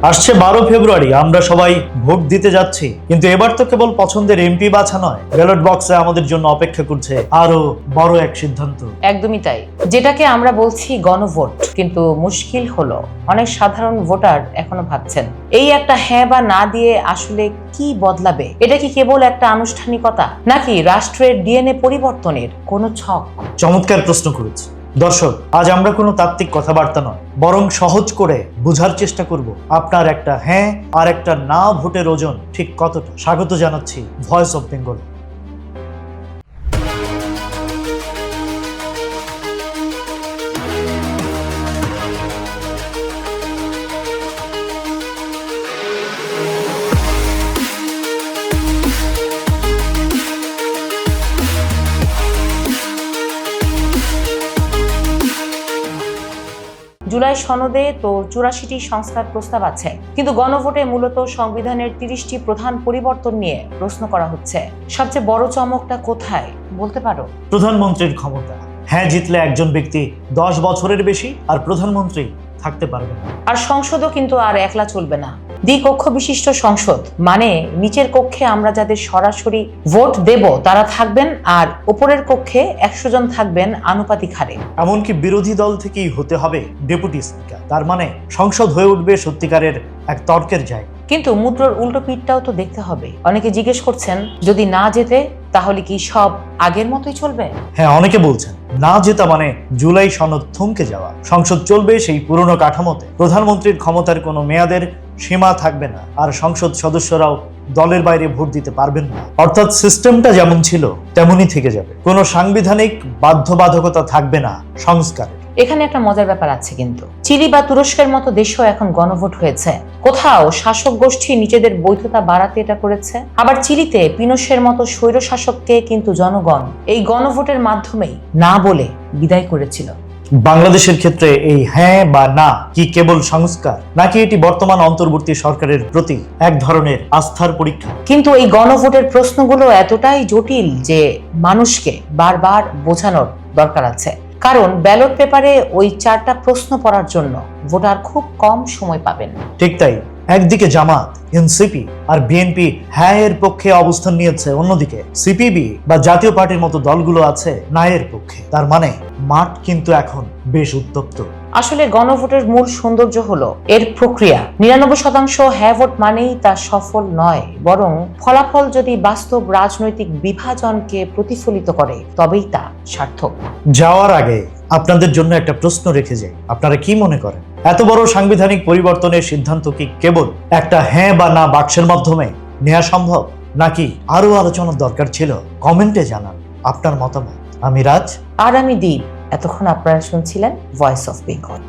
আসছে 12 ফেব্রুয়ারি আমরা সবাই ভোট দিতে যাচ্ছি, কিন্তু এবার তো কেবল পছন্দের এমপি বাছা নয়, ব্যালট বক্সে আমাদের জন্য অপেক্ষা করছে আরো বড় এক সিদ্ধান্ত। একদমই তাই, যেটাকে আমরা বলছি গণভোট। কিন্তু মুশকিল হলো অনেক সাধারণ ভোটার এখনো ভাবছেন এই একটা হ্যাঁ বা না দিয়ে আসলে কি বদলাবে। এটা কি কেবল একটা আনুষ্ঠানিকতা, নাকি রাষ্ট্রের ডিএনএ পরিবর্তনের কোনো ছক? চমৎকার প্রশ্ন করেছে। দর্শক, আজ আমরা কোনো তাত্ত্বিক কথাবার্তা নয়, বরং সহজ করে বোঝার চেষ্টা করব আপনার একটা হ্যাঁ আর একটা না ভোটের ওজন ঠিক কতটা। স্বাগত জানাচ্ছি ভয়েস অফ বেঙ্গল। জুলাই সনদে তো 84টি সংস্কার প্রস্তাব আছে, কিন্তু গণভোটে মূলত সংবিধানের 30টি প্রধান পরিবর্তন নিয়ে প্রশ্ন করা হচ্ছে। সবচেয়ে বড় চমকটা কোথায় বলতে পারো? প্রধানমন্ত্রীর ক্ষমতা। হ্যাঁ জিতলে একজন ব্যক্তি 10 বছরের বেশি আর প্রধানমন্ত্রী থাকতে পারবে না। আর সংসদও কিন্তু আর একলা চলবে না। দ্বিকক্ষ বিশিষ্ট সংসদ, মানে নিচের কক্ষে আমরা যাদের সরাসরি ভোট দেব তারা থাকবেন, আর উপরের কক্ষে 100 জন থাকবেন আনুপাতিক হারে। এমনকি বিরোধী দল থেকেই হতে হবে ডেপুটি স্পিকার। তার মানে সংসদ হয়ে উঠবে সত্যিকারের এক তর্কের জায়গা। কিন্তু মুদ্রার উল্টো পিঠটাও তো দেখতে হবে। অনেকে জিজ্ঞেস করছেন, যদি না জেতে তাহলে কি সব আগের মতোই চলবে? হ্যাঁ, অনেকে বলছেন না জেতা মানে জুলাই সনদ থমকে যাওয়া। সংসদ চলবে সেই পুরনো কাঠামোতে, প্রধানমন্ত্রীর ক্ষমতার কোনো মেয়াদের সীমা থাকবে না, আর সংসদ সদস্যরাও দলের বাইরে ভোট দিতে পারবেন না। অর্থাৎ সিস্টেমটা যেমন ছিল তেমনই থেকে যাবে, কোনো সাংবিধানিক বাধ্যবাধকতা থাকবে না সংস্কারের। এখানে একটা মজার ব্যাপার আছে কিন্তু, চিলি বা তুরস্কের মতো দেশেও এখন গণভোট হয়েছে। কোথাও শাসক গোষ্ঠী নিজেদের বৈধতা বাড়াতে এটা করেছে, আবার চিলিতে পিনোশের মতো স্বৈর শাসককে কিন্তু জনগণ এই গণভোটের মাধ্যমেই না বলে বিদায় করেছিল। বাংলাদেশের ক্ষেত্রে এই হ্যাঁ বা না কি কেবল সংস্কার, নাকি এটি বর্তমান অন্তর্বর্তী সরকারের প্রতি এক ধরনের আস্থার পরীক্ষা? কিন্তু এই গণভোটের প্রশ্নগুলো এতটাই জটিল যে মানুষকে বারবার বোঝানোর দরকার আছে, কারণ ব্যালট পেপারে ওই 4টা প্রশ্ন পড়ার জন্য ভোটার খুব কম সময় পাবেন। ঠিক তাই, একদিকে জামাত, এনসিপি আর বিএনপি হ্যাঁ এর পক্ষে অবস্থান নিয়েছে, অন্যদিকে সিপিবি বা জাতীয় পার্টির মতো দলগুলো আছে না এর পক্ষে। তার মানে মাঠ কিন্তু এখন বেশ উত্তপ্ত। আসলে গণভোটের মূল সৌন্দর্য হলো এর প্রক্রিয়া। 99% হ্যাঁ ভোট মানেই তা সফল নয়, বরং ফলাফল যদি বাস্তব রাজনৈতিক বিভাজনকে প্রতিফলিত করে তবেই তা সার্থক। যাওয়ার আগে আপনাদের জন্য একটা প্রশ্ন রেখে যাই, আপনারা কি মনে করেন এত বড় সাংবিধানিক পরিবর্তনের সিদ্ধান্ত কি কেবল একটা হ্যাঁ বা না বাক্সের মাধ্যমে নেওয়া সম্ভব, নাকি আরো আলোচনার দরকার ছিল? কমেন্টে জানান আপনার মতামত। আমি রাজ। আর আমি দীপ। এতক্ষণ আপনারা শুনছিলেন ভয়েস অফ বেঙ্গল।